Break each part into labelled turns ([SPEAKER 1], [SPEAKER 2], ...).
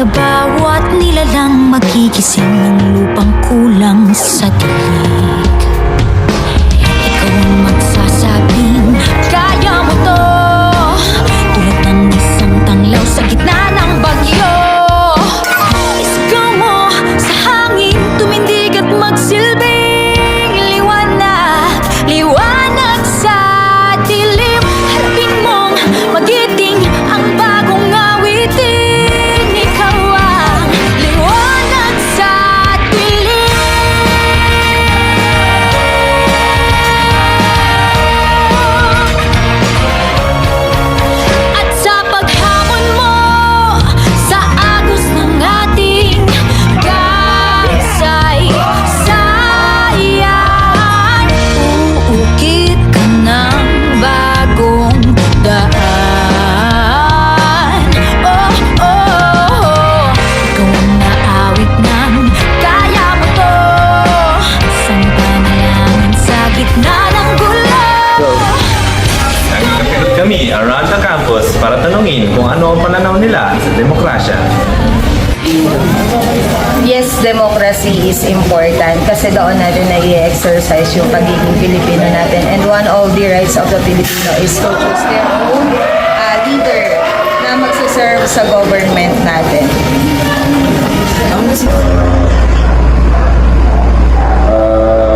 [SPEAKER 1] Sa bawat nilalang magigising ng lupang kulang sa tinig. Ikaw ang magsasabing kaya mo to, tulad ng isang tanglaw sa gitna ng bagyo. Isigaw mo sa hangin, tumindig at magsilbing liwanag, liwanag sa dilim. Harapin mong magiting ang bagong awitin. Ikaw ang liwanag sa dilim. At sa paghamon mo sa agos ng ating kasaysayan, uukit ka ng bagong daan. Oh, oh, oh. Ikaw ang naawit ng kaya mo to, isang panalangin sa gitna ng gulo.
[SPEAKER 2] Nagkakilot kami around the campus para tanungin kung ano ang pananaw nila sa demokrasya.
[SPEAKER 3] Yes, democracy is important kasi doon natin nai-exercise yung pagiging Pilipino natin. And one of the rights of the Filipino is to choose their own leader na magsiserve sa government natin.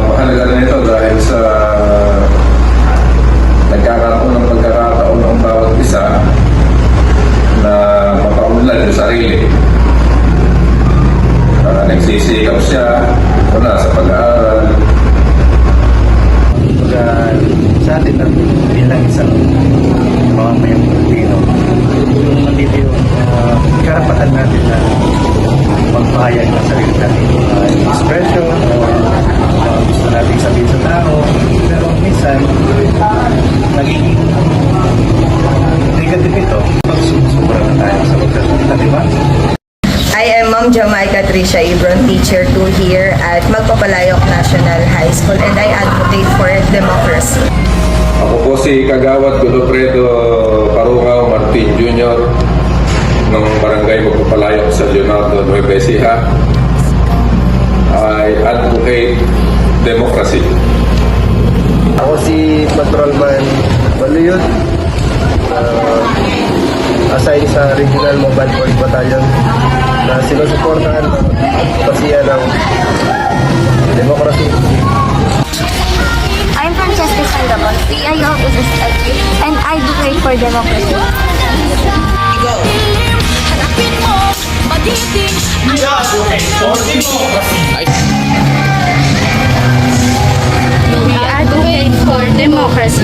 [SPEAKER 4] Mahalaga na ito dahil sa nagkakaroon ng pagkakataon ng bawat isa na mapaunlad yung sarili. Nagsisikap siya muna sa pag-aaral.
[SPEAKER 5] Sa atin na bilang isang mamamayang Pilipino, yung nandito yung karapatan natin na magpahayag ng sarili natin, expression, gusto natin sabihin sa tao, pero minsan nagiging negative ito pag sumusubra na tayo sa pagkasunod, di ba?
[SPEAKER 3] I am Ma'am Jamaica Tricia Ibron, teacher 2 here at Magpapalayok National High School, and I advocate for democracy.
[SPEAKER 4] Ako po si Kagawad Godofredo Parungaw Martin Jr. ng Barangay Magpapalayok sa Leonardo Nueva Ecija. I advocate democracy.
[SPEAKER 5] Ako si Patrolman Baluyot, assigned sa Regional Mobile Force Battalion na sinusuportahan ng pasiya ng democracy.
[SPEAKER 6] I'm Francesca Sandoval, PIO Officer and I advocate for democracy.
[SPEAKER 1] Hanapin mo magiting ang
[SPEAKER 6] We advocate for democracy.